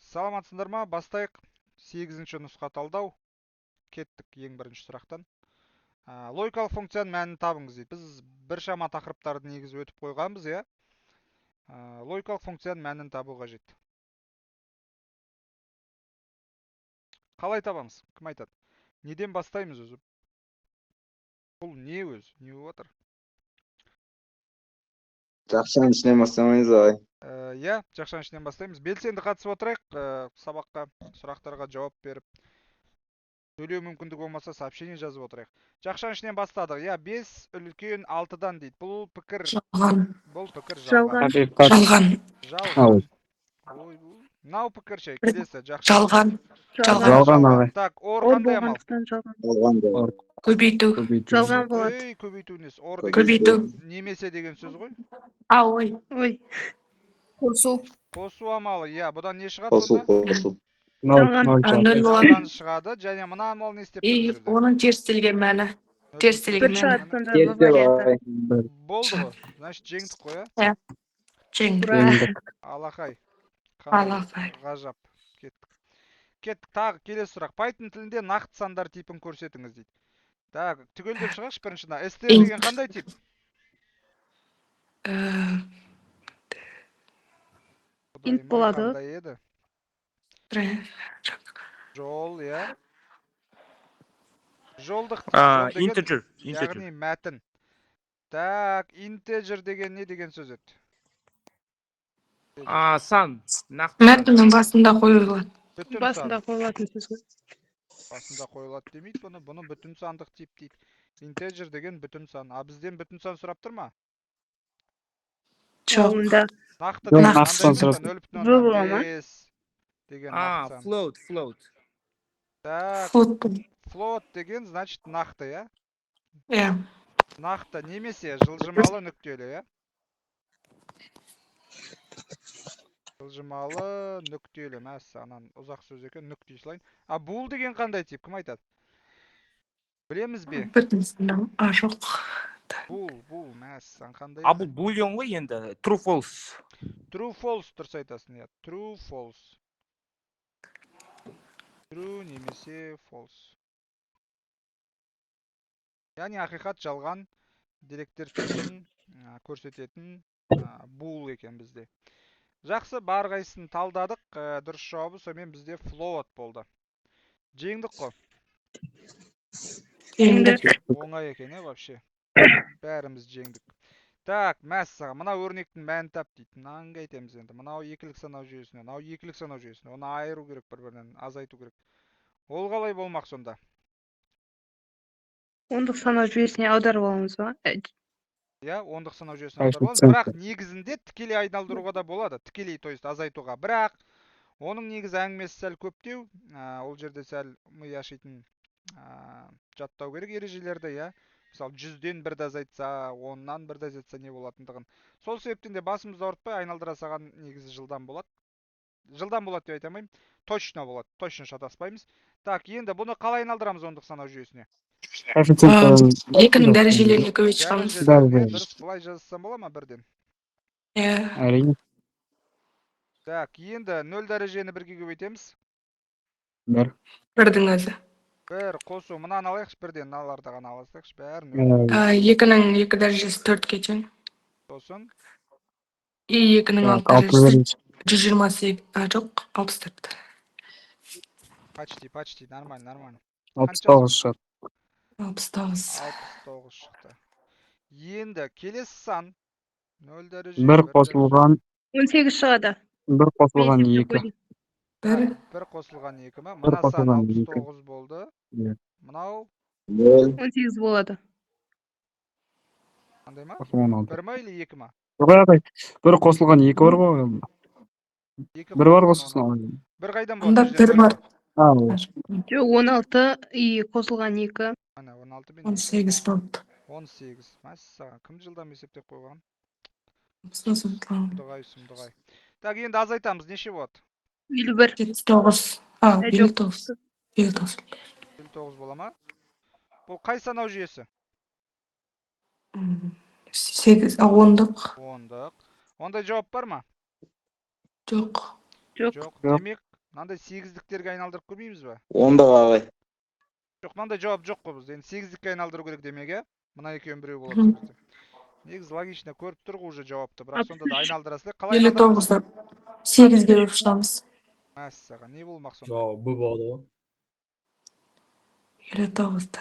Саламатсыздар ма? Бастайық. 8-ші нұсқа талдау. Кеттік ең бірінші сұрақтан. Логикалық функцияның мәнін табыңыз дейді. Біз біршама тақырыптарды негізі өтіп қойғанбыз, иә? Логикалық функцияның мәнін табу қажет. Қалай табамыз? Кім айтады? Неден бастаймыз өзі? Бұл не өзі? Не болып отыр? Жақшаның ішінен бастамаймыз ғой. Иә, жақшаның ішінен бастаймыз. Белсенді қатысып отырайық, сабаққа, сұрақтарға жауап беріп. Сөйлеу мүмкіндігі болмаса сообщение жазып отырайық. Жақшаның ішінен бастадық. Иә, 5 үлкен 6-дан дейді. Бұл пікір Жалған. Бұл пікір жалған. Жалған. Жалған. Ой, бұл. Мынау пікір ше, келесі жақша. Жалған. Жалған. Так, ор қандай амал? Жалған. Көбейту. Жалған болады. Ей, көбейту несі? Ор деген Көбейту. немесе деген сөз ғой. Ой. Қосу. Қосу амалы, иә, бұдан не шығады сонда? Қосу. Нөл болады. Жалған шығады, және мына амал не істеп тұрмыз? Оның терістелген мәні. Терістелген Бір мәні. шығады сонда бұл варианты. Болды ғой. Значит, жеңдік қой, ә? Жеңдік. Алақай. Алақай. Ғажап. Кеттік. Тағы келесі сұрақ. Python тілінде нақты сандар типін көрсетіңіз дейді. Так, түгелдеп шығайықшы біріншіна. str деген қандай тип? Int болады. Қандай еді? Жол, иә? Жолдық тип. Integer. Яғни мәтін. Так, integer деген не деген сөз еді? Сан. Мәтіннің басында қойылады. Басында қойылатын сөз ғой. Басында қойылады демейді бұны. Бұны бүтін сандық тип дейді. Integer деген бүтін сан. А бізден бүтін сан сұрап тұр ма? Жоқ. Нақты Нақты сан сұрап. 0,5 деген нақты сан. Float. Так, float деген значит нақты, иә? Иә. Нақты немесе жылжымалы нүктелі, иә? Жылжымалы нүктелі. Мәссаған ұзақ сөз екен, нүкте слайын. А bool деген қандай тип? Кім айтады? Білеміз бе? Бүтін сан. Жоқ. Bool, мәссаған қандай? Бұл boolean ғой енді. True false. True false дұрыс айтасың, иә. True false. True немесе false. Яғни ақиқат жалған деректер типін көрсететін bool екен бізде. Жақсы, бар қайсысын талдадық. Дұрыс жауабы сонымен бізде float болды. Жеңдік қой. Оңай екен, вообще. Бәріміз жеңдік. Так, мәссаған. Мынау өрнектің мәнін тап дейді. Мынаны айтамыз енді. Мынау екілік санау жүйесіне, мынау екілік санау жүйесіне. Оны айыру керек бір-бірінен, азайту керек. Ол қалай болмақ сонда? Ондық санау жүйесіне аударып аламыз ба? Иә, ондық санау жүйесіне аударып аламыз. Бірақ негізінде тікелей айналдыруға да болады. Тікелей, то есть азайтуға. Бірақ оның негізі әңгімесі сәл көптеу. Ол жерде сәл ми ашитын жаттау керек ережелерді, иә. Мысалы, 100-ден бірді азайтса, 10-нан бірді азайтса не болатындығын. Сол себептен де басымызды ауыртпай айналдыра саған негізі жылдам болады. Жылдам болады деп айтамайым. Точно болады. Точно шатаспаймыз. Так, енді бұны қалай айналдырамыз ондық санау жүйесіне? Екінің дәрежелеріне көбейтіп шығамыз. Дұрыс, былай жазсам бола ма бірден? Иә. Әрине. Так, енді 0 дәрежені 1-ге көбейтеміз. Бірдің өзі. 1 қосу. Мынаны алайықшы бірден, мыналарды ғана алсақшы. Бәрін 2-ның 2 дәрежесі 4-ке тең. сосын. 2-ның 6 дәрежесі 128. Жоқ, 64. Почти, нормально. 69 шығады. 69 шықты. Енді келесі сан 0 дәреже. 1 қосылған 18 шығады. 1 қосылған 2. 1 қосылған 2 ма? Мына сан 69 болды. Мынау 18 болады. қандай ма? 16. 1 ма или 2 ма? 1 қосылған 2 бар ғой. 1 бар қосылған. 1 қайдан Онда болады? 1 бар. Жоқ, 16 и қосылған 2. Ана 16 мен 18 болды. 18. Мәссаған, кім жылдам есептеп қойған? Сосын Дұғай. Так, енді азайтамыз. Неше болады? 51. 79. 59. 59 бола ма? Бұл қай санау жүйесі? 8, 10-дық. 10-дық. Ондай жооп бар ма? Жоқ. Жоқ. Жоқ. Жоқ. Демек, мынандай сегиздиктерге айналдырып көрмейміз ба? Ондық ағай. Жоқ, мынандай жооп жоқ қой бізде. Енді сегиздикке айналдыру керек демек, иә? Мына екеуінің біреу болатын бізде. Негізі логично көріп тұр ғой уже жауапты, бірақ сонда да айналдырасыздар. Қалай Елу айналдырамыз? тоғызды 8-ге бөліп шығамыз. Мәссаған, не болмақ сонда? Жауабы болады ғой. 59-ды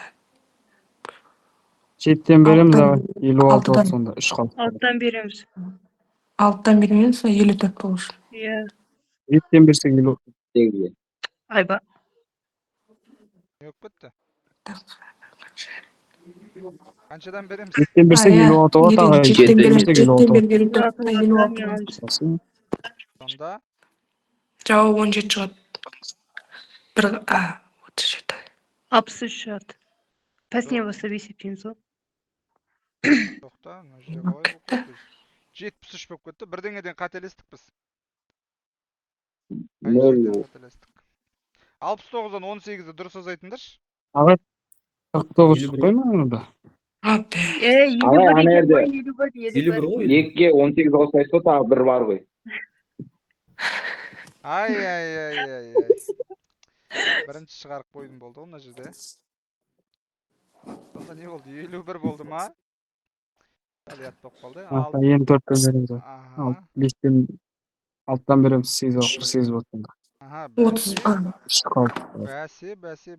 7-тен береміз Алтыдан- ағай. 56 алтыдан. болды сонда. 3 қалды. 6-тан береміз. 6-дан бермейміз, 54 болушы. Иә. 7-тен берсек 50. Сегізге. Айба. Не болып кетті? Қаншадан береміз? 7-тен берсек 56 болады ағай. 7-тен 7-тен береміз, берсек 7-тен 56 болады. беріп 54-ті Алтыға 56 не болады. аламыз? Сонда Жауап 17 шығады. Бір, 37. 63 шығады. Пәсіне бастап есептейміз ғой. тоқта, мына жерде қалай болып кетті? 73 болып кетті. Бірдеңеден қателестік біз. Қай Нөл. жерден қателестік? 69-дан 18-ді дұрыс азайтыңдаршы. Ағай 49 қойма онда. Абе. Елу Ағай, бір ана екен жерде. ғой, елу бір, елу бір. ғой. 2-ге 18 қосайсыз ғой, тағы бір бар ғой. Ай. Бірінші шығарып қойдым болды ғой мына жерде. Сонда не болды? 51 болды ма? Сәл ұят болып қалды. Ағай 54-тен береміз ағай. Аха. 5-тен 6-тан береміз 8 48 болды сонда. Аха, 30. бәсе. 3 қалды.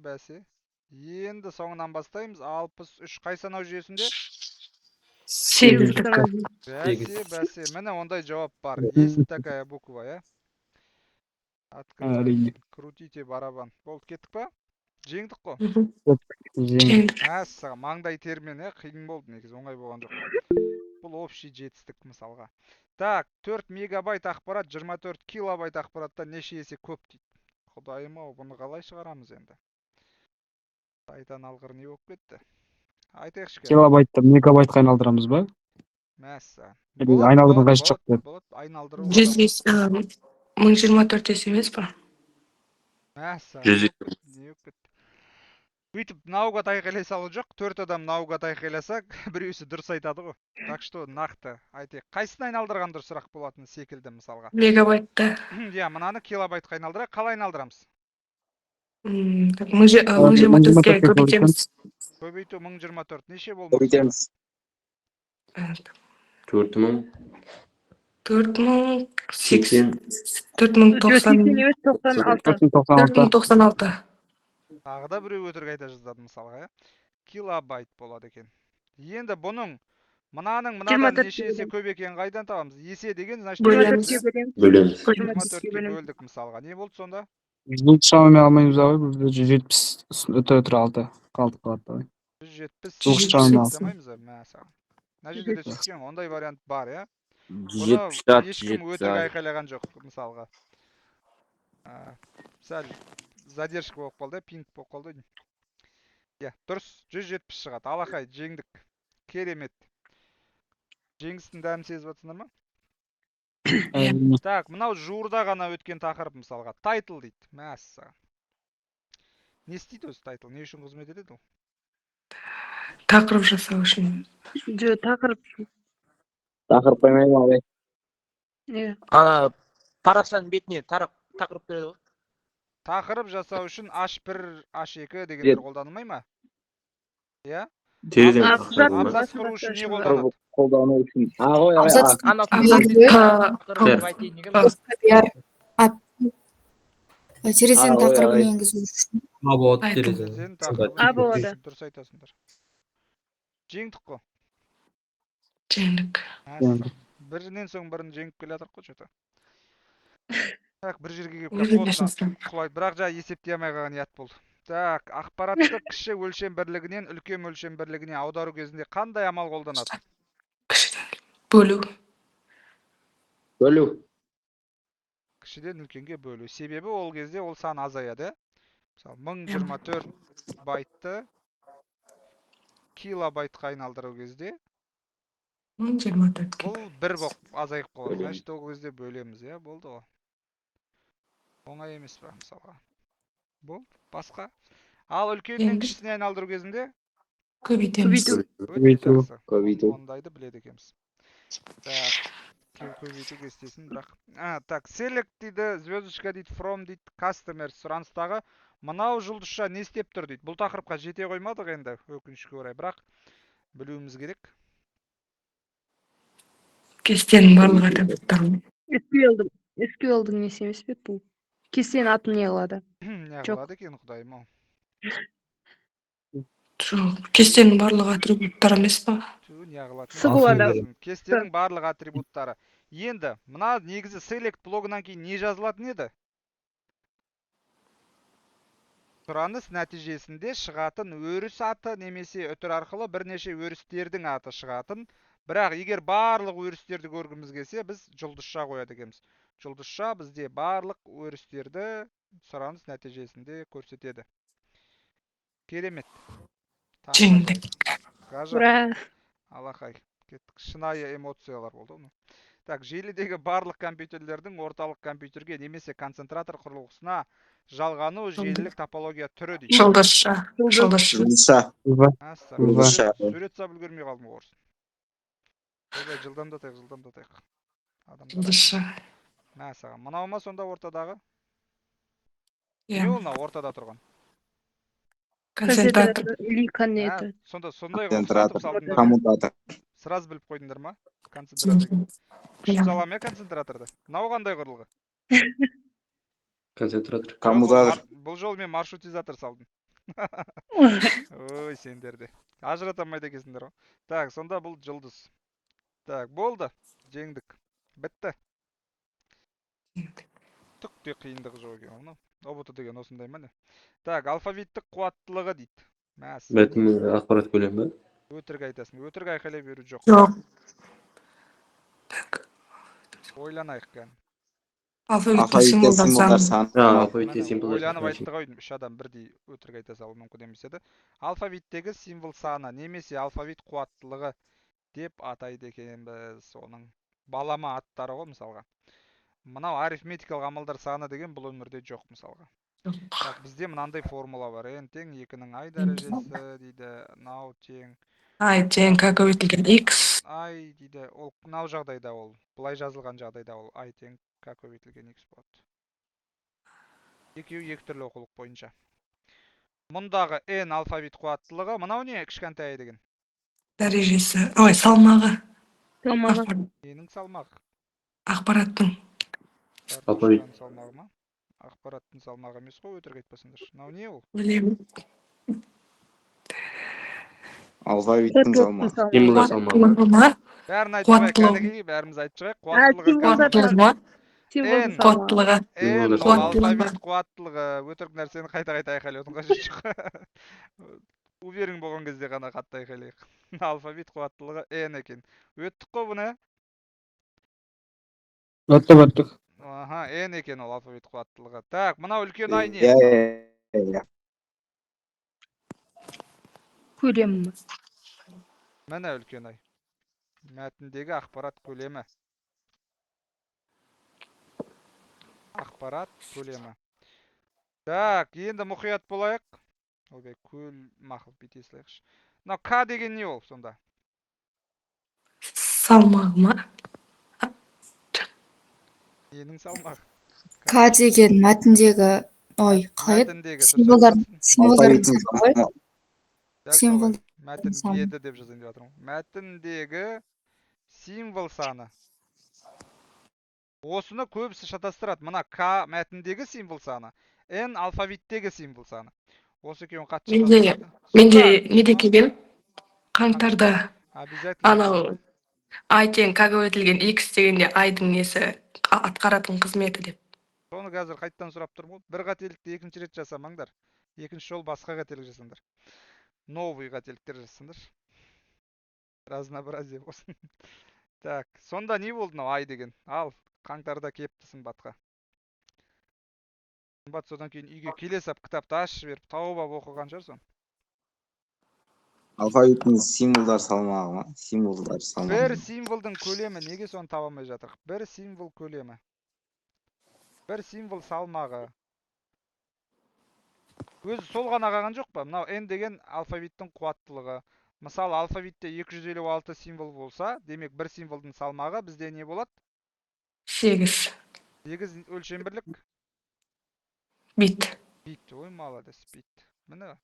Бәсе. Енді соңынан бастаймыз. 63 қай санау жүйесінде? 8-дікі. Бәсе. Міне ондай жауап бар. Есть такая буква, иә? Открываем. Әрине. Крутите барабан. Болды, кеттік па? Жеңдік қой. Жеңдік. Мәссаған, маңдай термен, қиын болды негізі, оңай болған жоқ. Бұл общий жетістік мысалға. Так, 4 мегабайт ақпарат, 24 килобайт ақпаратта неше есе көп дейді. Құдайым-ау, бұны қалай шығарамыз енді? Айтан алғыр не болып кетті? Айтайықшы кәне. Килобайтты мегабайтқа айналдырамыз ба? Мәссаған. Айналдырудың қажеті жоқ деп. Болады, айналдыру. 1024 есе емес па? Мәссаған. 102. Не болып кетті? Бүйтіп наугат айқайлай салу жоқ. 4 адам наугат айқайласа, біреусі дұрыс айтады ғой. Так что нақты айтайық. Қайсысын айналдырған дұрысырақ болатын секілді мысалға. Мегабайтты. Иә, мынаны килобайтқа айналдырайық. Қалай айналдырамыз? 1024-ге көбейтеміз. Көбейту 1024 неше болмақ? Көбейтеміз. 4000. 4080. 80 4090. емес, 96. 496. 4096. Тағы да біреу өтірік айта жаздады мысалға, иә? Килобайт болады екен. Енді бұның мынаның мынадан 24 неше есе көп екенін қайдан табамыз? Есе деген, значит, Бөлеміз. 24-ке бөлеміз. 24-ке бөлдік мысалға. Не болды сонда? Бұл шамамен алмаймыз ағай. Бізде 170 өте алды. Қалдық қалады. 170. Бұл шамамен Айтамаймыз, мәссаған. Мына жерде де түскен ондай вариант бар, иә? 170. Ешкім өтірік айқайлаған жоқ мысалға. Сәл задержка болып қалды, пинг болып қалды. Иә, дұрыс, 170 шығады. Алақай, жеңдік. Керемет. Жеңістің дәмін сезіп жатсыңдар ма? Так, мынау жуырда ғана өткен тақырып мысалға. Тайтл дейді. Мәссаған. Не істейді өзі тайтл? Не үшін қызмет етеді ол? Тақырып жасау үшін. Жоқ, тақырып. Тақырып қоймаймын ағай. Иә. Парақшаның бетіне тақырып береді ғой. Тақырып жасау үшін H1, H2 дегендер қолданылмай ма? Иә? Терезен Абзац құру үшін не қолданады? Қолдану үшін. Ағай, Терезенің Ой, тақырыбын ой. енгізу үшін. Болады Айтыл. терезе. Терезенің тақырыбы. А, болады. Дұрыс айтасыңдар. Жеңдік қой. Жеңдік. Бірінен соң бірін жеңіп келе жатырық қой что-то. Так, бір жерге келіп Өзің қосқа жасынсың. құлайды. Бірақ жа есептей алмай қалған ұят болды. Так, ақпаратты кіші өлшем бірлігінен үлкен өлшем бірлігіне аудару кезінде қандай амал қолданады? Кішіден бөлу. Бөлу. Кішіден үлкенге бөлу. Себебі ол кезде ол сан азаяды. Мысалы, 1024 байтты килобайтқа айналдыру кезде 1024-ке. бұл бір болып азайып қалады. Значит, ол кезде бөлеміз, иә, болды ғой. Оңай емес па, мысалға. Болды, басқа. Ал үлкеннен Енді. кішісіне айналдыру кезінде Көбейтеміз. Көбейту. өте жақсы. Көбейту. Ондайды біледі екенбіз. Так, көбейту кестесін бірақ. Так, select дейді, звездочка дейді, from дейді, customer сұраныстағы. Мынау жұлдызша не істеп тұр дейді. Бұл тақырыпқа жете қоймадық енді, өкінішке орай, бірақ білуіміз керек. Кестенің барлық атрибуттарын. SQL-дың несі емес пе бұл? Кестенің атын не қылады? Не Жоқ. қылады екен, құдайым ау. Жоқ, кестенің барлық атрибуттары емес па? Не қылады? Сығылады. Кестенің барлық атрибуттары. Енді, мына негізі select блогынан кейін не жазылатын еді? Сұраныс нәтижесінде шығатын өріс аты немесе үтір арқылы бірнеше өрістердің аты шығатын. Бірақ егер барлық өрістерді көргіміз келсе, біз жұлдызша қояды екенбіз. Жұлдызша бізде барлық өрістерді сұраныс нәтижесінде көрсетеді. Керемет. Жеңдік. Ғажап. Ура! Алақай. Кеттік. Шынайы эмоциялар болды. Так, желідегі барлық компьютерлердің орталық компьютерге немесе концентратор құрылғысына жалғану желілік топология түрі дейді. Жұлдызша. Жұлдызша. Жұлдызша. Сурет сап үлгермей қалдым орыс. Ойбай, жылдамдатайық. Жұлдызша. Мә саған. Мынау ма сонда ортадағы? Иә. Не ол мынау ортада тұрған? Концентратор. Или коннектор. Сондай Концентратор. салдыңдар. Коммутатор. Сразу біліп қойдыңдар ма? Концентратор. Күшті салам я концентраторды. Мынау қандай құрылғы? Концентратор. Коммутатор. Бұл жол мен маршрутизатор салдым. Ой, сендерде. Ажырата алмайды екенсіңдер ғой. Так, сонда бұл жұлдыз. Так, болды. Жеңдік. Бітті. Түк те қиындығы жоқ екен оны. Ұбт деген осындай ма не? Так, алфавиттік қуаттылығы дейді. Мәс. Мәтін ақпарат көлемі. Өтірік айтасың. Өтірік айқайлай беру жоқ. Жоқ. Ойланайық кән. Алфавитті символдар саны. Алфавитте символдар. Ойланып айтты ғой, үш адам бірдей өтірік айта салуы мүмкін емес еді. Алфавиттегі символ саны немесе алфавит қуаттылығы деп атайды екенбіз. Оның балама аттары ғой мысалға. Мынау арифметикалық амалдар саны деген бұл өмірде жоқ мысалға. Так, бізде мынандай формула бар. N тең 2-нің I дәрежесі дейді. Нау тең I тең как көбейтілген X. I дейді. Ол мынау жағдайда ол. Бұлай жазылған жағдайда ол I тең как көбейтілген X болады. Екеуі екі түрлі оқулық бойынша. Мұндағы N алфавит қуаттылығы. Мынау не кішкентай деген? Дәрежесі. Ой, салмағы. Ненің салмағы? Ақпараттың. Алфавит. Салмағы ма? Ақпараттың салмағы емес қой, өтірік айтпасыңдар. Мынау не ол? Білемін. Алфавиттің салмағы. Символдар салмағы. Бәрін айтып шығайық, кәдеге бәріміз айтып шығайық. Қуаттылығы ма? Қуаттылығы. N ол Қуаттылығы. алфавит қуаттылығы. Өтірік нәрсені қайта айқайлаудың қажеті жоқ. Уверен болған кезде ғана қатты айқайлайық. Алфавит қуаттылығы N екен. Өттік қой бұны? Өттік. Аха, N екен ол алфавит қуаттылығы. Так, мынау үлкен I не? Иә. Көлемі. Міне үлкен I. Мәтіндегі ақпарат көлемі. Ақпарат көлемі. Так, енді мұқият болайық. Ойбай, мақұл бүйте салайықшы. Мынау К деген не ол сонда? Салмағы ма? Ненің салмағы? К деген мәтіндегі, қалай еді? Символдардың саны ғой. Символ. Мәтін саны. еді деп жазайын деп жатырмын. Мәтіндегі символ саны. Осыны көбісі шатастырады. Мына К мәтіндегі символ саны, N алфавиттегі символ саны. Осы екеуін қатты шатастырады. Менде не деген қаңтарда Обязательно. анау I тең как көбейтілген X дегенде I-дың несі атқаратын қызметі деп. Соны қазір қайттан сұрап тұрмын. Бір қателікті екінші рет жасамаңдар. Екінші жол басқа қателік жасаңдар. Новый қателіктер жасаңдар. Разнообразие болсын. Так, сонда не болды мынау I деген? Ал, қаңтарда кепті Сымбатқа. Сымбат содан кейін үйге келе сап кітапты ашып беріп, тауып алып оқыған шығар сон. Алфавиттің символдар салмағы ма? Символдар салмағы. Бір символдың көлемі, неге соны таба алмай жатырық? Бір символ көлемі. Бір символ салмағы. Өзі сол ғана қалған жоқ па? Мынау N деген алфавиттің қуаттылығы. Мысалы алфавитте 256 символ болса, демек бір символдың салмағы бізде не болады? 8 8 өлшем бірлік бит. бит. Ой, молодец, бит. Міне.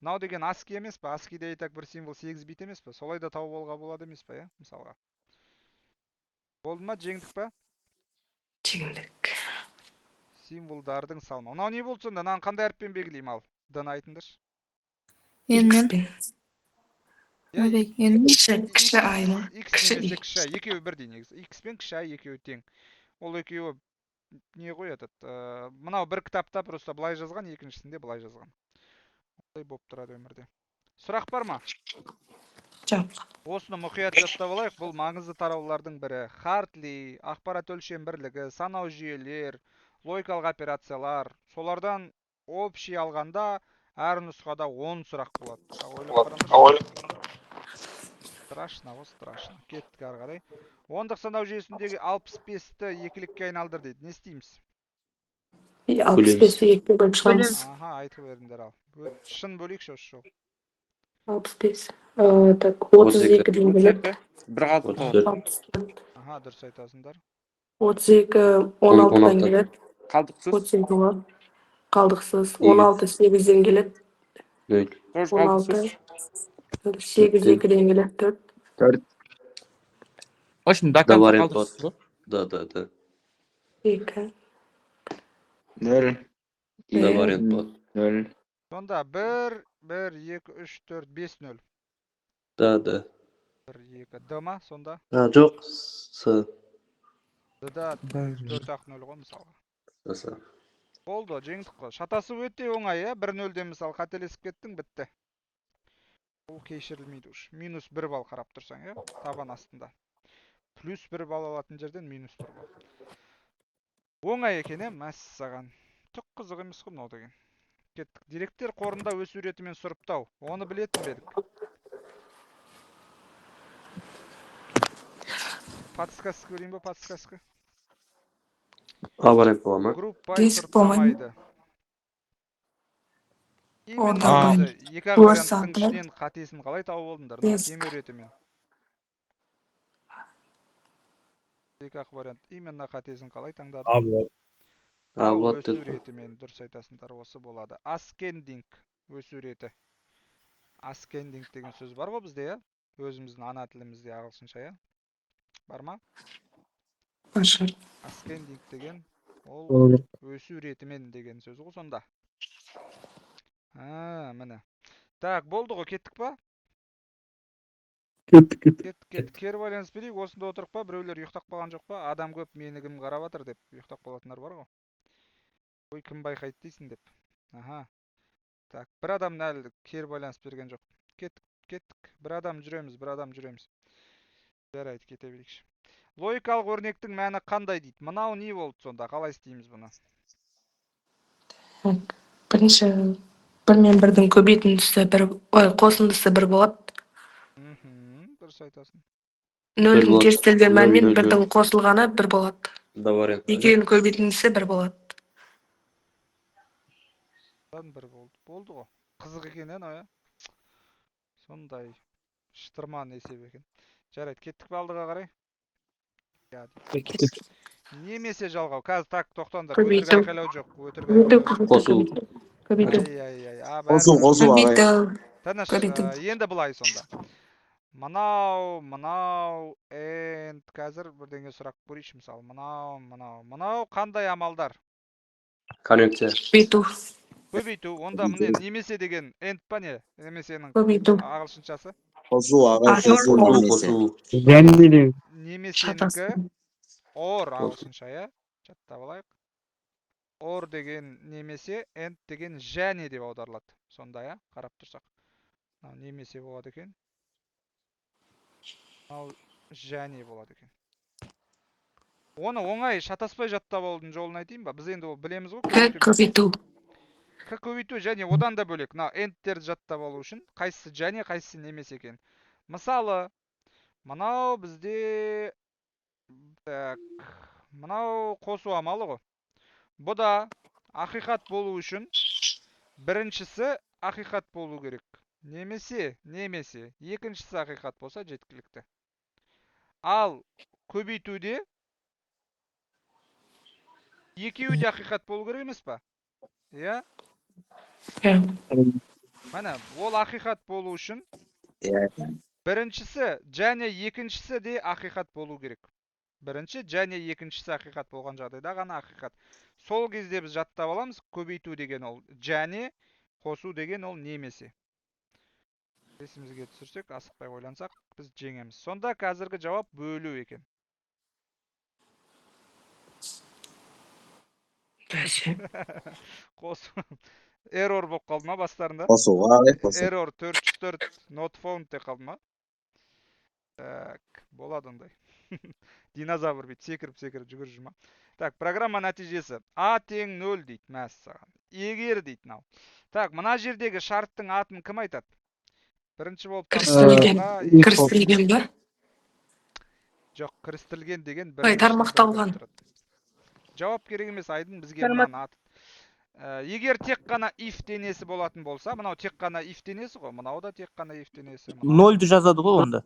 Мынау деген ASCII емес па? ASCII-де айтақ бір символ 8 бит емес па? Солай да тауып алуға болады емес па, мысалға. Болды ма, жеңдік па? Жеңдік. Символдардың салмағы. Мынау не болды сонда? Мынаны қандай әріппен белгілеймін ал? Д-ны айтыңдаршы. Енмен. X-пен. Я Енмен. Кіші I ма? X Кіші немесе I. кіші I екеуі бірдей негізі. X пен кіші I екеуі тең. Ол екеуі не ғой этот? Мынау бір кітапта просто былай жазған, екіншісінде былай жазған. Олай болып тұрады өмірде. Сұрақ бар ма? Жоқ. Осыны мұқият жаттап алайық. Бұл маңызды тараулардың бірі. Хартли, ақпарат өлшем бірлігі, санау жүйелер, логикалық операциялар. Солардан общий алғанда әр нұсқада 10 сұрақ болады. Ойлап қараңызшы. Страшно, о, страшно. Кеттік ары қарай. Ондық санау жүйесіндегі 65-ті екілікке айналдыр дейді. Не істейміз? 65-ті 2-ге бөліп шығамыз. Аха, айтып беріңдер ал. Шын бөлейікші осы жол. 65. Так, 32 ден келеді. Бір қалды. 64. Аха, дұрыс айтасыңдар. 32 16-дан келеді. Қалдықсыз. 32 болады. Қалдықсыз. 16 8-ден келеді. 0. 16 8 2-ден келеді. 4. Очень Да, доканға вариант қалдықсыз. бар. Да. 2 0, Да, вариант бар. 0. Сонда 1, 1, 2, 3, 4, 5, 0. Да. 1, 2. Д ма сонда? Жоқ. С. Д-да 4 ақ 0 ғой мысалға. С. Болды, жеңдік қой. Шатасу өте оңай, 1-0-ден мысалы қателесіп кеттің, бітті. Ол кешірілмейді уж. Минус 1 балл қарап тұрсаң, табан астында. Плюс 1 балл алатын жерден минус 1 балл. Оңай екен, мәссаған. Түк қызық емес қой мынау деген. Кеттік. Деректер қорында өсу ретімен сұрыптау. Оны білетін бедік. Подсказка көрейін ба, подсказка? А вариант бола ма? Группай Десіп болмайды. сұрыптамайды. Орда Именно бай. екі ақ Орса, варианттың да? ішінен қатесін қалай тауып алдыңдар? Десіп. Кеме ретімен. Екі ақ вариант. Именно қатесін қалай таңдадың? А болады. А, Ол вот өсу это. ретімен дұрыс айтасыңдар, осы болады. Аскендинг өсу реті. Аскендинг деген сөз бар ғой бізде, өзіміздің ана тілімізде ағылшынша, бар ма? Ашыр. Аскендинг деген ол Болады. өсу ретімен деген сөз ғой сонда. Міне. Так, болды ғой, кеттік па? Кеттік. Кеттік. Кері байланыс берейік, осында отырып па, біреулер ұйықтап қалған жоқ па? Адам көп, мені кім қарап жатыр деп ұйықтап қалатындар бар ғой. Ой, кім байқайды дейсің деп. Аха. Так, бір адам әлі кері байланыс берген жоқ. Кеттік. Bir adam жүреміз. Жарайды, кете берейікші. Логикалық өрнектің мәні қандай дейді? Мынау не болды сонда? Қалай істейміз бұны? Бірінші 1 мен 1-дің көбейтіндісі 1, қосындысы 1 болады. Дұрыс айтасың. 0-дің терістелген мәнмен 0, 0, 1-дің қосылғаны 1 болады. Да, вариант. 2-дің көбейтіндісі 1 болады. 1 болды. Болды ғой. Қызық екен, ана. Сондай шытырман есеп екен. Жарайды, кеттік па алдыға қарай? Немесе жалғау. Қазір так, тоқтаңдар. Өтірік Көбейту. айқайлау жоқ. Өтірік айқайлау жоқ. Қосу. Көбейту. Қосу, ағай. Көбейту. Тыныш, Көбейту. енді былай сонда. Мынау, энд қазір бірдеңе сұрақ көрейінші мысалы. Мынау қандай амалдар? Конъюнкция. Көбейту. Онда міне немесе деген энд па не? Немесенің Көбейту. ағылшыншасы? Қосу, ағай. Қосу. Және Немесенікі or ағылшынша, жаттап алайық. Or деген немесе, and деген және деп аударылады. Сонда, қарап тұрсақ. Немесе болады екен. Және болады екен. Оны оңай шатаспай жаттап алудың жолын айтайын ба? Біз енді ол білеміз ғой. Көбейту. Көбейту және одан да бөлек. Endтерді жаттап алу үшін қайсысы және, қайсысы немесе екен. Мысалы, мынау бізде мынау қосу амалы ғой. Бұл да ақиқат болу үшін біріншісі ақиқат болу керек. немесе екіншісі ақиқат болса жеткілікті. Ал көбейтуде екеуі де ақиқат болу керек емес па? Иә? Иә. Міне, ол ақиқат болу үшін Иә. біріншісі және екіншісі де ақиқат болу керек. Бірінші және екіншісі ақиқат болған жағдайда ғана ақиқат. Сол кезде біз жаттап аламыз, көбейту деген ол және, қосу деген ол немесе. Есімізге түсірсек, асықпай ойлансақ, біз жеңеміз. Сонда қазіргі жауап бөлу екен. Қосу. Error болып қалды ма бастарында? Қосуға қалай қосу? Error 404 not found деп қалды ма? Так, болады ондай. Динозавр бейт, секіріп жүгір жүрма. Так, программа нәтижесі. А тең 0 дейді, мәссаған. Егер дейді нау. Так, мына жердегі шарттың атын кім айтады? Бірінші болып Кірістірілген ба? Жоқ, кірістірілген деген Ой, тармақталған. Жауап керек емес, Айдын бізге мынаны ат. Егер тек қана if денесі болатын болса, мынау тек қана if денесі ғой, мынау да тек қана if денесі. Нольді жазады ғой онда.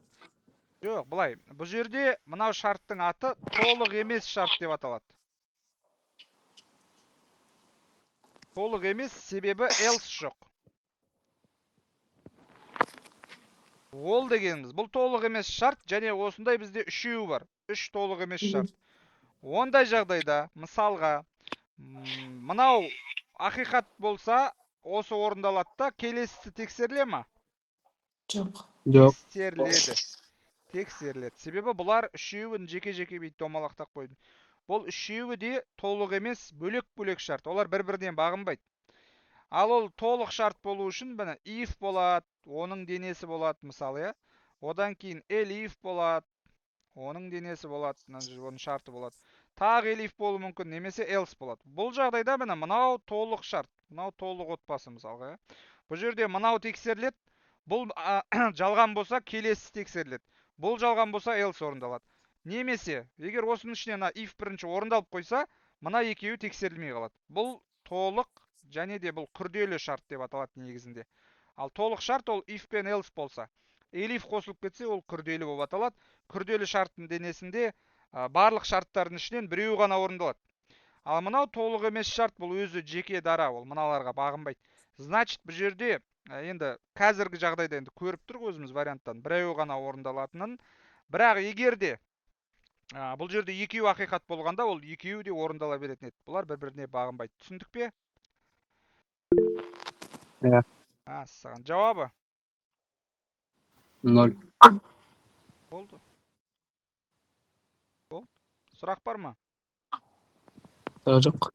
Жоқ, былай. Бұл жерде мынау шарттың аты толық емес шарт деп аталады. Толық емес себебі else жоқ. Ол дегеніміз, бұл толық емес шарт, және осындай бізде үшеуі бар. Үш толық емес шарт. Ондай жағдайда, мысалға, мынау ақиқат болса, осы орындалады да, келесісі тексеріле ма? Жоқ. Тексеріледі. Себебі бұлар үшеуін жеке-жеке бейт домалақтақ қойды. Бұл үшеуі де толық емес, бөлек-бөлек шарт. Олар бір-бірден бағынбайды. Ал ол толық шарт болу үшін біне if болады, оның денесі болады мысалы, иә. Одан кейін elif болады, оның денесі болады, оның шарты болады. Тағы elif болу мүмкін, немесе else болады. Бұл жағдайда біне мынау толық шарт, мынау толық отбасы мысалға, иә. Бұл жерде мынау тексеріледі. Бұл жалған болса келесі тексеріледі. Бұл жалған болса else орындалады. Немесе, егер осының ішінен if бірінші орындалып қойса, мына екеуі тексерілмей қалады. Бұл толық және де бұл күрделі шарт деп аталады негізінде. Ал толық шарт ол if пен else болса. Elif қосылып кетсе, ол күрделі болып аталады. Күрделі шарттың денесінде барлық шарттардың ішінен біреуі ғана орындалады. Ал мынау толық емес шарт, бұл өзі жеке дара, ол мыналарға бағынбайды. Значит, бұл жерде енді қазіргі жағдайда енді көріп тұрық өзіміз варианттан біреуі ғана орындалатынын. Бірақ егер де бұл жерде екеуі ақиқат болғанда, ол екеуі де орындала беретін еді. Бұлар бір-біріне бағынбайды. Түсіндік пе? Иә. Саған жауабы? 0. Болды. Сұрақ бар ма? Жоқ.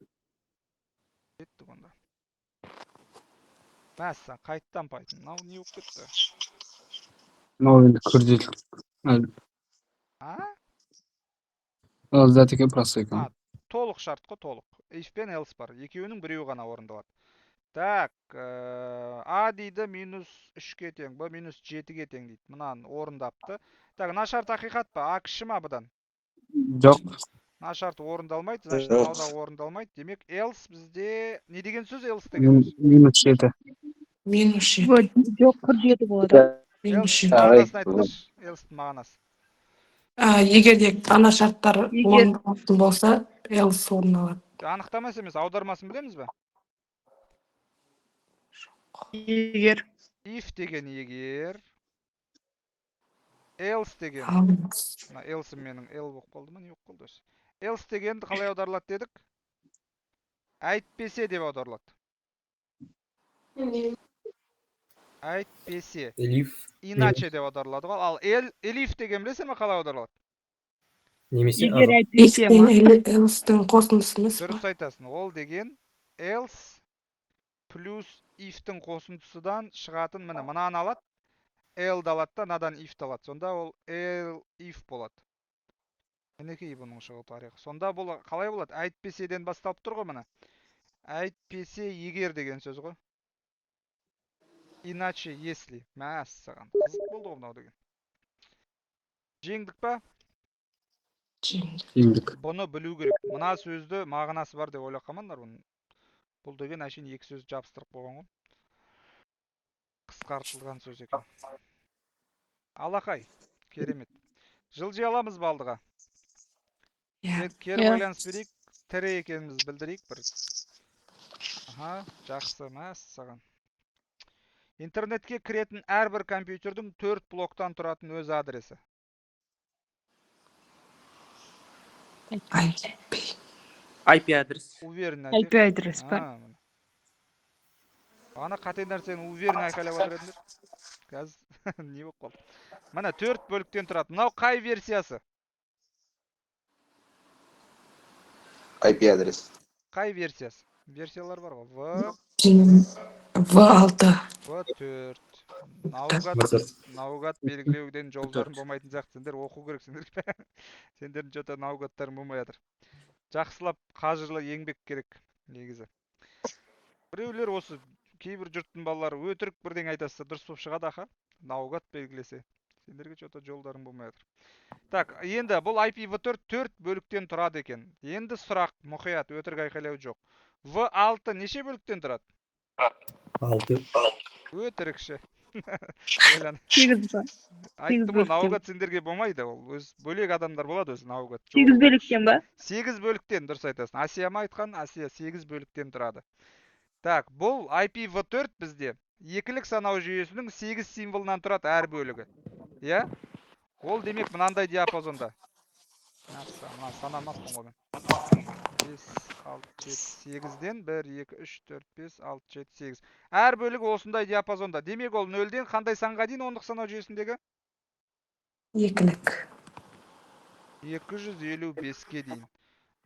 Кеттік онда. Мәссаған, қайттан пайтын. Мынау не болып кетті? Мынау енді күрделі. Ол зат екен, просто екен. Толық шарт қой, толық. If пен else бар. Екеуінің біреуі ғана орындалады. Так, A дейді минус 3-ке тең, Б минус 7-ге тең дейді. Мынаны орындапты. Так, мына шарт ақиқат па? А кіші ма бұдан? Жоқ. Мына шарт орындалмайды, значит, мынау да орындалмайды. Демек, else бізде не деген сөз else деген сөз? Минус 7. Минус 7. Жоқ, күрделі болады. Минус Else 7. мағынасын айтыңызшы. Else мағынасы. Егер де ана шарттар орындалатын болса, else орындалады. Анықтамасы емес, аудармасын білеміз бе? Егер. If деген егер. Else деген. Мына else менің L болып қалды ма, не болып қалды осы? Else деген қалай аударылады дедік? Әйтпесе деп аударылады. Әйтпесе. Иначе деп аударылады ғой. Ал elif деген білесің ме қалай аударылады? Немесе Егер әйтпесе ма? Else-тің қосындысы емес па? Дұрыс айтасың. Ол деген else плюс if-тің қосындысыдан шығатын мынаны алады. L алады да, надан if алады. Сонда ол if болады. Мінекей бұның шығу тарихы. Сонда бұл қалай болады? Әйтпеседен басталып тұр ғой мына. Әйтпесе егер деген сөз ғой. Иначе если. Мәссаған. Қызық болды ғой мынау деген. Жеңдік па? Жеңдік. Бұны білу керек. Мына сөзді мағынасы бар деп ойлап қалмаңдар бұны. Бұл деген әшейін екі сөз жабыстырып қойған ғой. Қысқартылған сөз екен. Алақай. Керемет. Жылжи аламыз ба алдыға? Иә. Кері Иә. байланыс берейік. Тірі екенімізді білдірейік бір. Аха, жақсы, мәссаған. Интернетке кіретін әрбір компьютердің 4 блоктан тұратын өз адресі. IP адрес. Уверен IP айтайық. адрес па? Міне. Ана қате нәрсені уверен айқайлап отыр едіңдер. Қазір не болып қалды? Міне 4 бөліктен тұрады. Мынау қай версиясы? IP адрес. Қай версиясы? Версиялар бар ғой. V6. V4. Наугат белгілеуден жолдарын болмайтын сияқты. Сендер оқу керексіңдер. Сендердің жота наугаттарың болмай жатыр. Жақсылап қажырлы еңбек керек негізі. Біреулер осы кейбір жұрттың балалары өтірік бірдеңе айтасы дұрыс болып шығады аха. Наугат белгілесе. Сендерге жота жолдарың болмай жатыр. Так, енді бұл IPv4 4 бөліктен тұрады екен. Енді сұрақ, мұқият, өтірік айқайлау жоқ. V6 неше бөліктен тұрады? 6. Өтірікші. Ойлан. 8 ба? Айттым ғой, бөліктен. наугат сендерге болмайды. Ол өз бөлек адамдар болады өзі наугат. 8 бөліктен ба? 8 бөліктен, дұрыс айтасың. Асия ма айтқан? Асия 8 бөліктен тұрады. Так, бұл IPv4 бізде екілік санау жүйесінің 8 символынан тұрады әр бөлігі. Иә? Ол демек мынандай диапазонда. Мына санамаспын ғой мен. 5, 6, 7, 8-ден 1, 2, 3, 4, 5, 6, 7, 8. Әр бөлігі осындай диапазонда. Демек ол 0-ден қандай санға дейін ондық санау жүйесіндегі? Екілік. 255-ке дейін.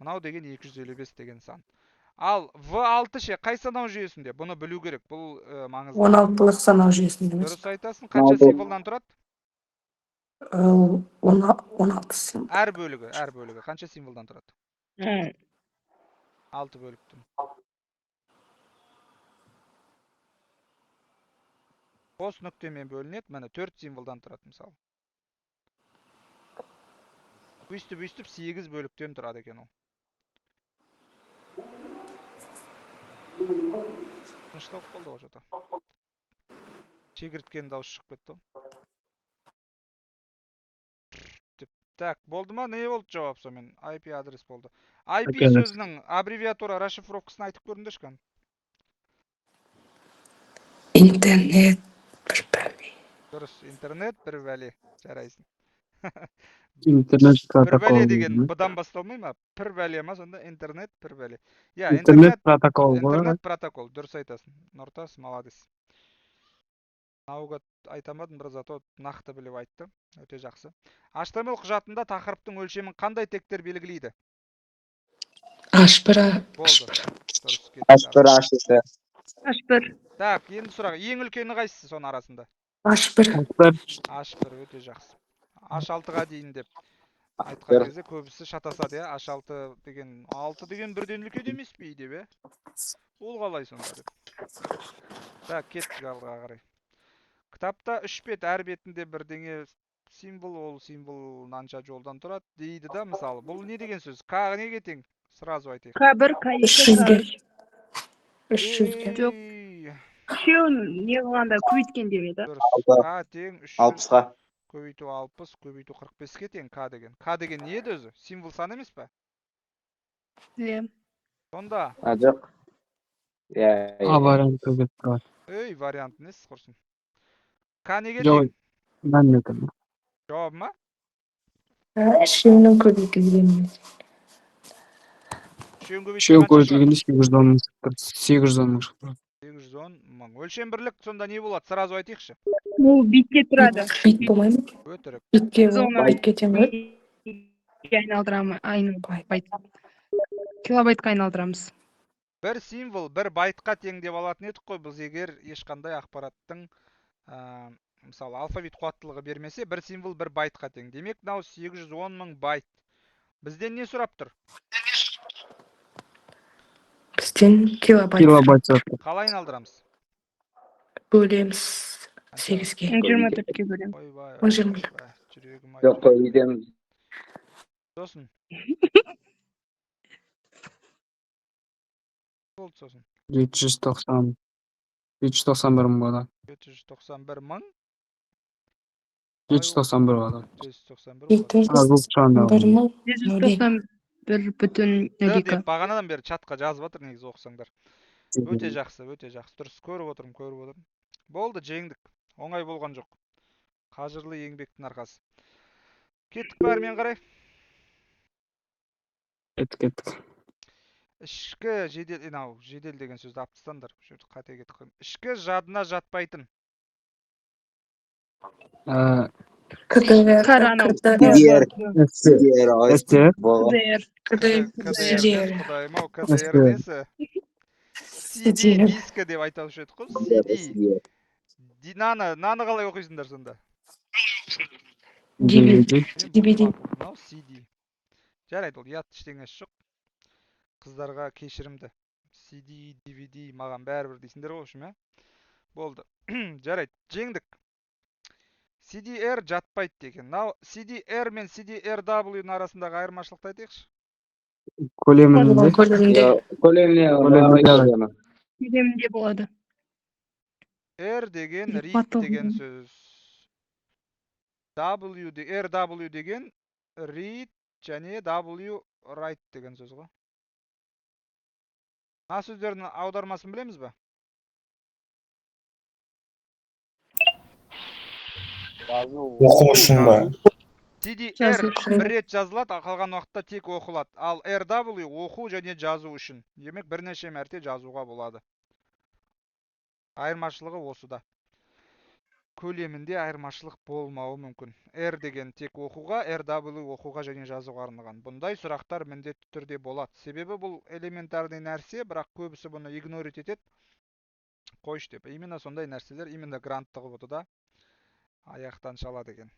Мынау деген 255 деген сан. Ал V6 ше қай санау жүйесінде? Бұны білу керек. Бұл маңызды. 16-лық санау жүйесінде емес. Дұрыс айтасың. Қанша символдан тұрады? 16 символ. Әр бөлігі. Қанша символдан тұрады? 6 бөліктен. Қос нүктемен бөлінеді. Міне 4 символдан тұрады мысалы. Өйстіп 8 бөліктен тұрады екен ол. Тыныштау болды ғой жота. Шегірткен дауыс шығып кетті. Так, болды ма? Не болды жауап сонымен? IP адрес болды. IP сөзінің аббревиатура расшифровкасын айтып көріңдерші кән. Интернет бір бәле. Дұрыс, интернет бір бәле. Жарайсың. Интернет Бір бәле протокол. деген бұдан басталмай ма? Бір бәле ма сонда? Интернет бір бәле. Я, Интернет протокол. интернет протокол. Дұрыс айтасың. Нұртас, молодец. Наугат айтамадым, бір зато нақты біліп айтты. Өте жақсы. HTML құжатында тақырыптың өлшемін қандай тектер белгілейді? H1. Болды. Дұрыс H1, H1. Так, енді сұрақ. Ең үлкені қайсысы соның арасында? H1. H1 өте жақсы. H6-ға дейін деп айтқан кезде көбісі шатасады, иә? H6 деген 6 деген бірден үлкен емес пе деп, иә? Ол қалай сонда деп. Так, кеттік алға қарай. Кітапта 3 бет, әр бетінде бірдеңе символ, ол символ мынанша жолдан тұрады дейді да, мысалы. Бұл не деген сөз? К неге тең? Сразу айтайық. K1, K2, 300-ге. K3. 300-ге. Жоқ. Үшеуін не қылғанда көбейткен деп еді. Дұрыс. К тең 300. 60-ға. Көбейту 60, көбейту 45-ке тең К деген. К деген не еді өзі? Символ сан емес па? Иә. Сонда. Жоқ. Иә. Варианты деп тұрады. Ей, вариант несі құрсын? К неге Жоқ, тең? мәліметім. Жауап ма? Үшеуінің көбейтілгені. Үшеуі көбейтілгенде 810 мың шықты. 810 мың. Өлшем бірлік сонда не болады? Сразу айтайықшы. Ол битке тұрады. Бит болмай ма? Өтірік. Битке тең ғой. Байт. Килобайтқа айналдырамыз. Бір символ, бір байтқа тең деп алатын едік қой, біз егер ешқандай ақпараттың мысалы алфавит қуаттылығы бермесе, бір символ бір байтқа тең. Демек, мынау 810 мың байт. Бізден не сұрап тұр? Бізден килобайт. Килобайт сұрапты. Қалай айналдырамыз? Бөлеміз 8-ге. 24-ке бөлем. Ойбай, 24. жүрегім Жоқ, қой, үйдеміз. Сосын. Болды сосын. 790. 391 мың болады. 791 мың. 791 болады. 791 болады. Азыл чағында. 1 мың 191,02. деп бағанадан бері чатқа жазып жатыр негізі оқысаңдар. Өте жақсы, өте жақсы. Дұрыс, көріп отырмын. Болды, жеңдік. Оңай болған жоқ. Қажырлы еңбектің арқасы. Кеттік бәрі мен қарай. Кеттік. Ішкі жедел деген сөзді алып тастаңдар. Қате кетіп қалдым. Ішкі жадына жатпайтын. КДР, Каранов. CDR. CDR. SDR. КДР. Құдайым ау, КДР несі? CD дискі деп айтаушы едік қой. CD. Наны қалай оқисыңдар сонда? DVD. Мынау CD. Жарайды, ол ұят ештеңесі жоқ. Қыздарға кешірімді. CD, DVD маған бәрібір дейсіңдер ғой үшім, болды. Жарайды, жеңдік. CDR жатпайды деген. CDR мен CDRW-ның арасындағы айырмашылықты айтайықшы. Көлемінде. Көлемінде болады. R деген read Патыл. деген сөз. RW деген read және W write деген сөз ғой. Мына сөздердің аудармасын білеміз бе? Оқу үшін ба? CDR бір рет жазылады, қалған уақытта тек оқылады. Ал RW оқу және жазу үшін. Демек бірнеше мәрте жазуға болады. Айырмашылығы осыда. Көлемінде айырмашылық болмауы мүмкін. R деген тек оқуға, RW оқуға және жазуға арналған. Бұндай сұрақтар міндетті түрде болады. Себебі бұл элементарный нәрсе, бірақ көбісі бұны игнорить етеді. Қойшы деп. Именно сондай нәрселер, именно гранттығы бұтыда аяқтан шала деген.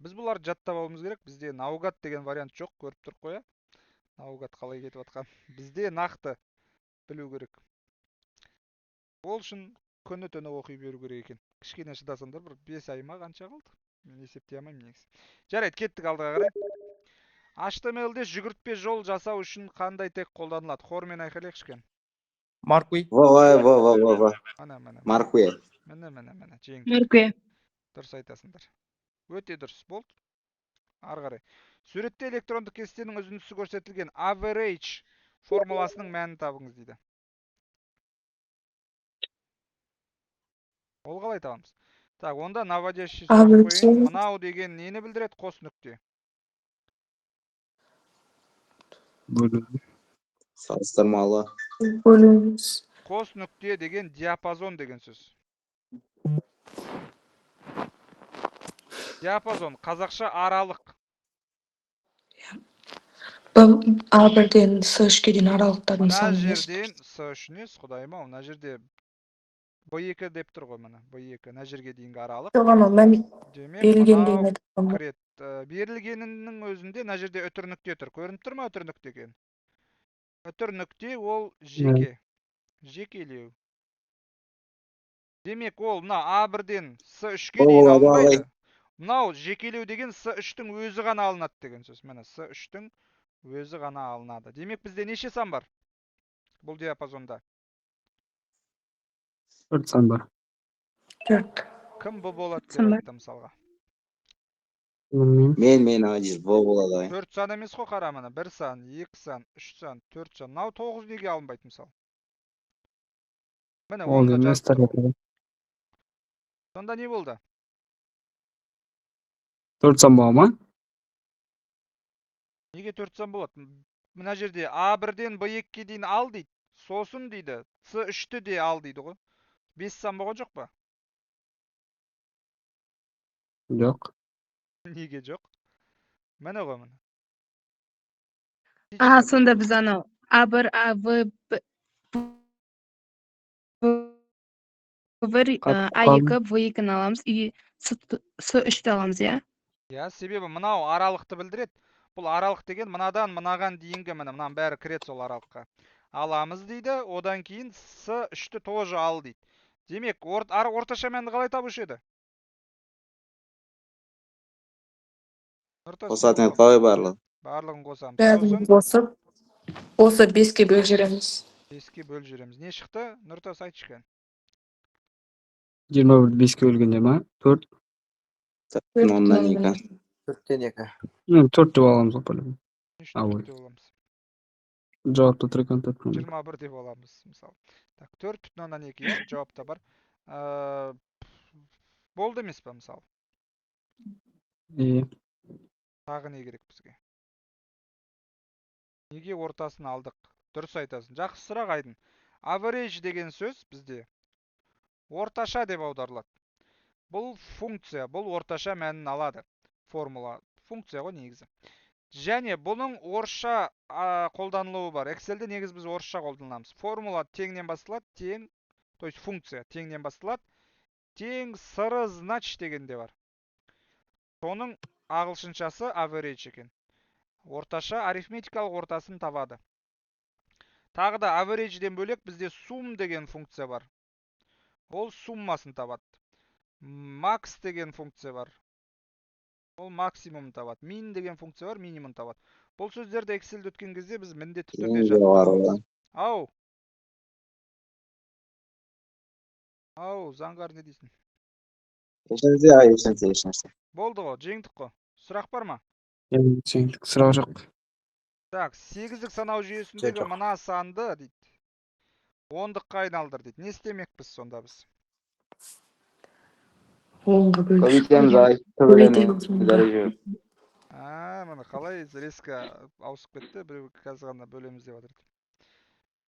Біз бұларды жаттап алуымыз керек. Бізде наугат деген вариант жоқ, көріп тұр қоя. Наугат қалай кетіп атқан. Бізде нақты білу керек. Ол үшін күні түні оқи беру керек екен. Кішкене шыдасаңдар, бір 5 ай ма қанша қалды? Мен есептей алмаймын негізі. Жарайды, кеттік алдыға қарай. HTML-де жүгіртпе жол жасау үшін қандай тег қолданылады? Хормен айқайлайықшы екен. Маркуи. Маркуи. Міне, жеңді. Мөркө. Дұрыс айтасыңдар. Өте дұрыс болды. Ары қарай. Суретте электрондық кестенің үзіндісі көрсетілген average формуласының мәнін табыңыз дейді. Ол қалай табамыз? Так, онда наводящий сұрақ қойын. Мынау деген нені білдіреді? Қос нүкте. Салыстырмалы. Қос нүкте деген диапазон деген сөз. Диапазон, қазақша аралық. A1-ден S3-ге дейін аралықтардың Мына саны жерден S3 несі, құдайым ау, мына жерде B2 деп тұр ғой мына, B2, мына жерге дейінгі аралық. Демек, мынау кірет. Берілгенінің өзінде мына жерде үтір нүкте тұр. Көрініп тұр ма үтір нүкте екен? Үтір нүкте ол жеке. Жекелеу. Демек, ол мына A1-ден S3-ге дейін алынбайды. Мынау жекелеу деген S3-тің өзі ғана алынады деген сөз. Міне S3-тің өзі ғана алынады. Демек, бізде неше сан бар? Бұл диапазонда. 4 сан бар. 4. Кім бұл болады деп айтты мысалға? Мен ажиз, бұл болады. 4 сан емес қой қара мына. 1 сан, 2 сан, 3 сан, 4 сан. Мынау 9 неге алынбайды мысал? Міне, онда жазып тұр. Сонда не болды? 4 сан бола ма? Неге 4 сан болады? Мына жерде A1-ден B2-ге дейін ал дейді. Сосын дейді. S3-ті де ал дейді ғой. 5 сан болған жоқ па? Жоқ. Неге жоқ? Міне ғой міне. Сонда біз анау A1, A2, A2, V2-ні аламыз, S3-ті аламыз, я? Я, себебі мынау аралықты білдіреді. Бұл аралық деген мынадан мынаған дейінгі міне, мынан бәрі кіреді сол аралыққа. Аламыз дейді, одан кейін S3-ті тоже ал дейді. Демек, орташа мәнді қалай табушы еді? Қосатын қалай барлығы? Барлығын қосамыз. Бәрін қосып, осы 5-ке бөліп жібереміз. 5ке бөліп жібереміз. Не шықты? Нұртас айтшы екен. 21 5-ке бөлгенде ма? 4. 4,2. 4'ten 2. 4 деп аламыз ғой по-любому. Не үшін А, 4 ой. деп аламыз? Жауапта тұр екен 4. 21 деп аламыз, мысалы. Так, 4,2, иә, жауапта бар. Болды емес па, мысалы? Иә. Тағы не керек бізге? Неге ортасын алдық? Дұрыс айтасың. Жақсы сұрақ Айдын. Average деген сөз бізде орташа деп аударылады. Бұл функция, бұл орташа мәнін алады. Формула. Функция ғой негізі. Және бұның орысша қолданылуы бар. Excel'де негіз біз орысша қолданамыз. Формула теңнен басталады, тең, то есть функция теңнен басталады. Тең сыры знач дегенде бар. Соның ағылшыншасы average екен. Орташа арифметикалық ортасын табады. Тағы да average'ден бөлек бізде sum деген функция бар. Ол суммасын табады. Max деген функция бар. Ол максимум табады. Min деген функция бар, минимум табады. Бұл сөздерді Excel'де өткен кезде біз міндетті түрде жаттығамыз. Ау. Ау, заңғар не дейсің? Ешнәрсе. Болды ғой, жеңдік қой. Сұрақ бар ма? Сұрақ жоқ. Так, 8-дік санау жүйесіндегі Жоқ. мына санды дейді. 10-дыққа айналдыр дейді. Не істемекпіз сонда біз? 10-ға бөліп Көбейтеміз ай. Көбейтеміз онда. Дәреже. Мына қалай резко ауысып кетті. Біреу қазір ғана бөлеміз деп жатыр.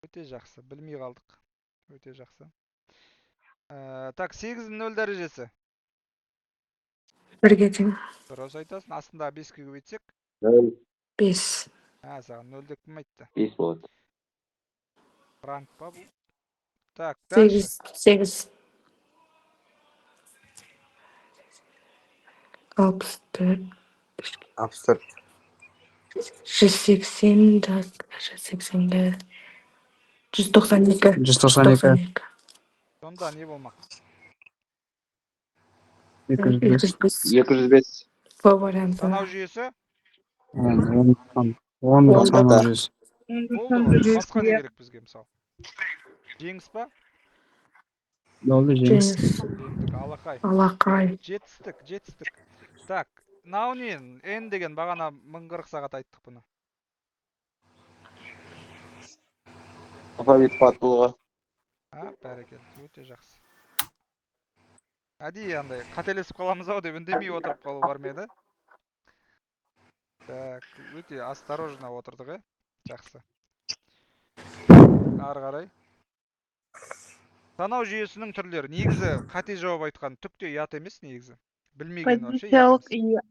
Өте жақсы. Білмей қалдық. Өте жақсы. Так, 8-дің 0 дәрежесі. 1-ге тең. Дұрыс айтасың. Астында 5-ке көбейтсек. 5. Саған 0 деп кім айтты? 5 болады. Ранг па бұл? Так, дальше. 8. 64. 64. 180. 180-ге. 192. 192. Сонда не болмақ? 205. 205. Б варианты. Санау жүйесі? 10 санау жүйесі. Болды ғой. Басқа не керек бізге мысалы? Жеңіс па? Болды, жеңіс. Жеңдік, алақай. Алақай. Жетістік. Так, мынау не? N деген бағана 1040 сағат айттық бұны. Алфавит паттылығы. Бәрекелді, өте жақсы. Әдейі андай қателесіп қаламыз ау деп үндемей отырып қалу бар ма еді? Так, өте осторожно отырдық, жақсы. Ары қарай. Санау жүйесінің түрлері. Негізі қате жауап айтқан түкте ұят емес негізі. Білмеген вообще ұят Позициялық емес.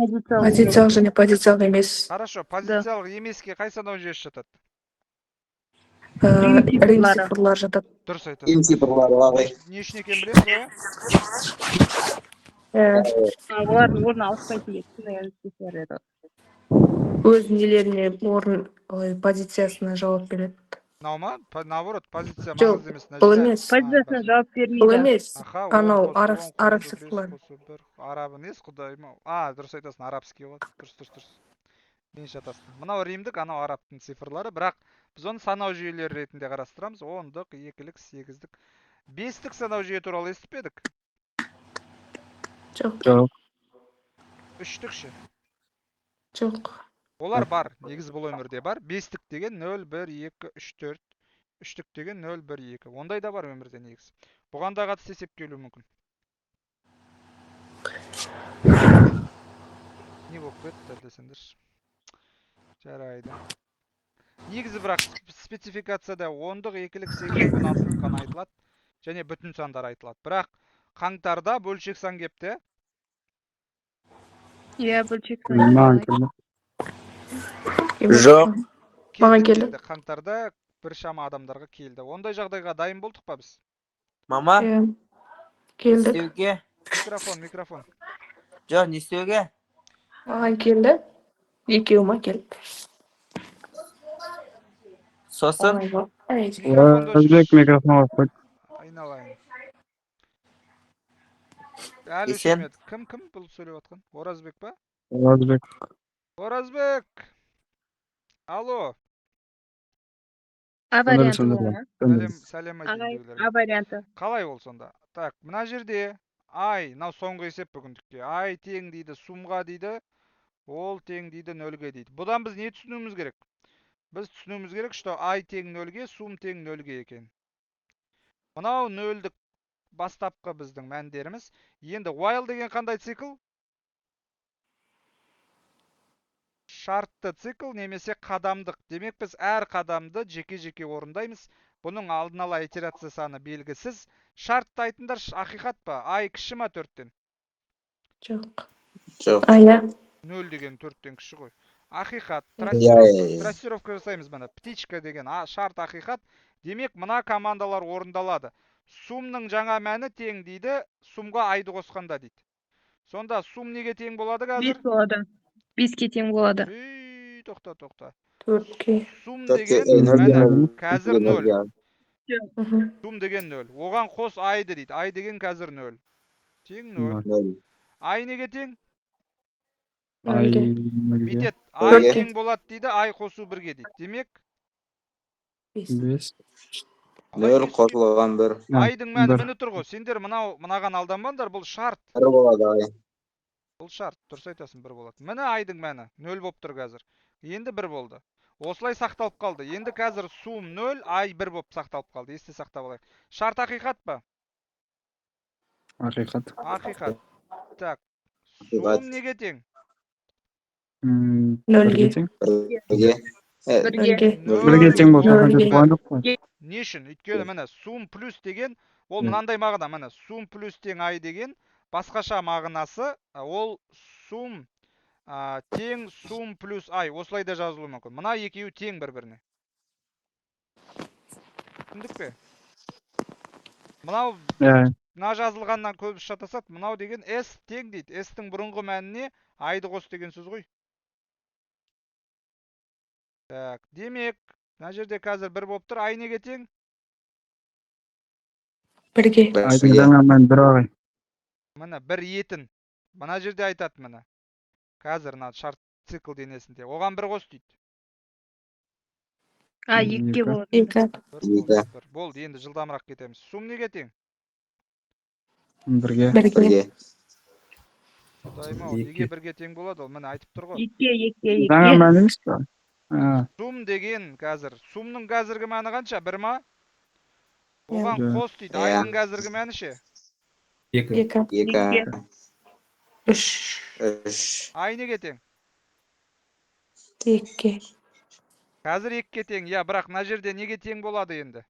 и Позициялық және позициялық емес. Хорошо, позициялық емеске қай санау жүйесі жатады? Рим цифрлар жатады. Дұрыс айтасың. Ин цифрлары ағай. Не үшін екен білесіз ғой? олардың орны ауыспайды еді. Өз нелеріне орын, позициясына жауап береді. Мынау ма? Наоборот, позиция Жоқ, маңызды емес. бұл емес. Позициясына жауап Бұл бермейді. емес. Аха, Анау 10 қосу, 10 қосу, араб 5 цифрлар. қосу, 1. Арабы несі құдайым ау? Дұрыс айтасың, арабский болады. Дұрыс. Мен жатасың. Мынау римдік, анау арабтың цифрлары, бірақ біз оны санау жүйелері ретінде қарастырамыз. 10-дық, 2-лік, 8-дік. 5-дік санау жүйе туралы естіп едік? Жоқ. 3-дік ше? Жоқ. Олар бар, негізі бұл өмірде бар. 5-дік деген 0, 1, 2, 3, 4. 3-дік деген 0, 1, 2. Ондай да бар өмірде негізі. Бұған да қатысты есеп келуі мүмкін. Не болып кетті десеңдер. Жарайды. Негізі бірақ спецификацияда 10-дық, 2-лік, 8-дік, 16-дық қана айтылады. Және бүтін сандар айтылады. Бірақ қаңтарда бөлшек сан кепті. Иә, бөлшек Жоқ. Маған келді. Қаңтарда бір шама адамдарға келді. Ондай жағдайға дайын болдық па біз? Мама, Келдік. істеуге? Микрофон. Жоқ, не істеуге? Маған келді. Екеуіма келді. Сосын? Өзбек микрофон қойды. Айналайын. Әлі Есен? өшірмеді. Кім бұл сөйлеп атқан? Оразбек па? Өзбек. Оразбек! Алло! А Söndürün, варианты söndürün. болма. Söndürün. Сәлем А айтайындегілерге. варианты. Қалай ол сонда? Так, мына жерде ай, мынау соңғы есеп бүгіндікке. Ай тең дейді сумға дейді, ол тең дейді нөлге дейді. Бұдан біз не түсінуіміз керек? Біз түсінуіміз керек, что ай тең нөлге, сум тең нөлге екен. Мынау нөлдік бастапқы біздің мәндеріміз. Енді while деген қандай цикл? Шартты цикл немесе қадамдық. Демек біз әр қадамды жеке-жеке орындаймыз. Бұның алдын ала итерация саны белгісіз. Шартты айтындар ақиқат па? Ай кіші ма 4-тен? Жоқ. Жоқ. Иә. 0 деген 4-тен кіші ғой. Ақиқат. Иә. Трассировка жасаймыз мына. Птичка деген шарт ақиқат. Демек мына командалар орындалады. Сумның жаңа мәні тең дейді, сумға айды қосқанда дейді. Сонда сум неге тең болады 5 қазір? болады. 5-ке тең болады. Тоқта. 4-ке. Сум Төртке деген нөлге мәні нөл. қазір 0. Мгм. Сум деген 0. Оған қос айды дейді. Ай деген қазір 0. Тең 0. Нөл. Ай неге тең? Ай, Нөлге. нөлге. Бүйтеді. Ай Бірге. тең болады дейді, ай қосу 1-ге дейді. Демек, 5. 5. Нөл қосылған 1. айдың мәні бір. міне тұр ғой. Сендер мынаған алданбаңдар, бұл шарт. 1 болады ай. Бұл шарт. Дұрыс айтасың, 1 болады. Міне айдың мәні 0 болып тұр қазір. Енді 1 болды. Осылай сақталып қалды. Енді қазір сум 0, ай 1 болып сақталып қалды. Есте сақтап алайық. Шарт ақиқат па? Ақиқат. Ақиқат. Так. Ақиқат. Сум неге тең? Нөлге. Бірге тең. 1-ге. 1-ге. Бірге тең болса, Нөлге. қанша туған жоқ қой. Не үшін? Өйткені міне сум плюс деген ол мынандай мағына. Міне сум плюс тең ай деген басқаша мағынасы ол сум тең сум плюс ай. Осылай да жазылуы мүмкін. Мына екеуі тең бір-біріне. Түсіндік пе? Мынау Иә. мына жазылғаннан көбісі шатасады. Мынау деген s тең дейді. S-тің бұрынғы мәніне айды қос деген сөз ғой. Так, демек, мына жерде қазір 1 болып тұр. Ай неге тең? 1-ге. Айдың жаңа мән 1 ағай. Міне 1 етін. Мына жерде айтады міне. Қазір мына шарт цикл денесінде. Оған 1 қос дейді. А 2-ге болады. 2. Болды, енді жылдамырақ кетеміз. Сум неге тең? 1-ге. 1-ге. Құдайым-ау, неге 1-ге тең болады ол? Міне айтып тұр ғой. 2-ге. Жаңа мән емес па? Сум деген қазір. Сумның қазіргі мәні қанша? 1 ма? Оған Иә. қос дейді. Айдың қазіргі мәні ше? 2. 2. 3. 3. Ай неге тең? 2-ге. Қазір 2-ге тең. Я, бірақ мына жерде неге тең болады енді?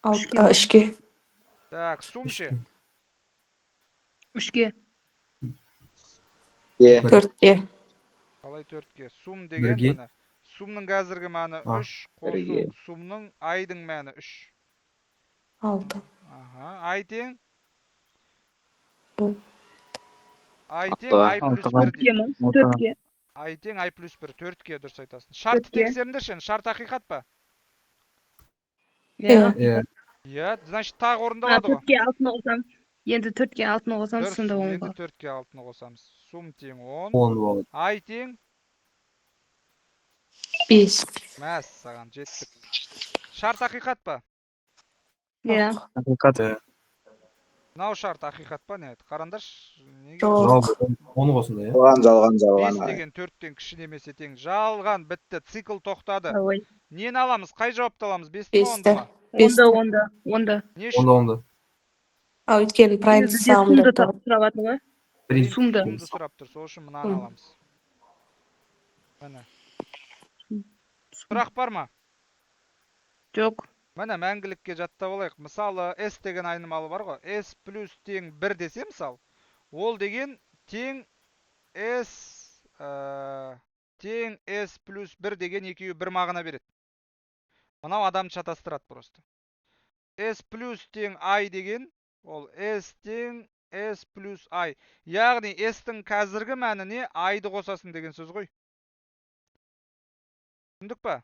3-ге. Так, сум ше? 3-ге. 4-ге. Қалай 4-ге? Сум деген міне. Сумның қазіргі мәні 3, қосу сумның айдың мәні 3. 6. Ай тең? Бұл. Ай тең, ай плюс 1 дейді. 4-ге. Ай тең, ай плюс 1, 4-ге дұрыс айтасың. Шартты тексеріңдерші, шарт ақиқат па? Иә. Иә, значит тағы орындалады ғой. 4-ге 6-ны қосамыз. Енді 4-ге 6-ны қосамыз, Дұрыс, сонда 10 енді болады. 4-ге 6-ны қосамыз. Сум тең 10. 10 болады. Ай тең? 5. Мәс, саған жеттік. Шарт ақиқат па? Иә. Ақиқат. Мынау шарт ақиқат па, не еді? Қараңдаршы. Жоқ. Оны қосында, иә? Оған жалған 5 деген 4-тен кіші немесе тең. Жалған, бітті, цикл тоқтады. Ой. Нені аламыз? Қай жауапты аламыз? 10-ті ма, 10-ды ма? 10-да. Не үшін? Онда. Өйткені прайм Бізде сумды сұрап жатыр ғой. Сумды. Сумды сұрап тұр, сол үшін мынаны аламыз. Міне. Сұрақ бар ма? Жоқ. Міне мәңгілікке жаттап алайық. Мысалы, S деген айнымалы бар ғой. S плюс тең 1 десе, мысалы, ол деген тең S плюс 1 деген екеуі бір мағына береді. Мынау адамды шатастырады просто. S плюс тең I деген, ол S тең S плюс I. Яғни S-тің қазіргі мәніне I-ды қосасың деген сөз ғой. Түсіндік па?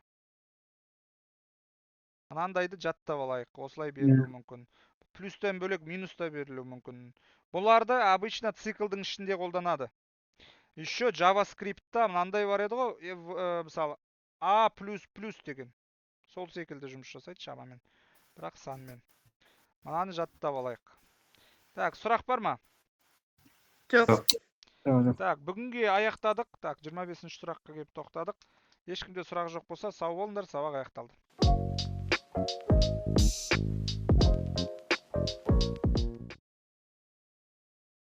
Мынандайды жаттап алайық. Осылай берілуі мүмкін. Плюстен бөлек минуста берілуі мүмкін. Бұларды обычно циклдың ішінде қолданады. Еще JavaScript'та мынандай бар еді ғой, мысалы A++ деген. сол секілді жұмыс жасайды шамамен. Бірақ санмен. Мынаны жаттап алайық. Так, сұрақ бар ма? Жоқ. Так, бүгінге аяқтадық. Так, 25-ші сұраққа келіп тоқтадық. Ешкімде сұрақ жоқ болса, сау болыңдар, сабақ аяқталды.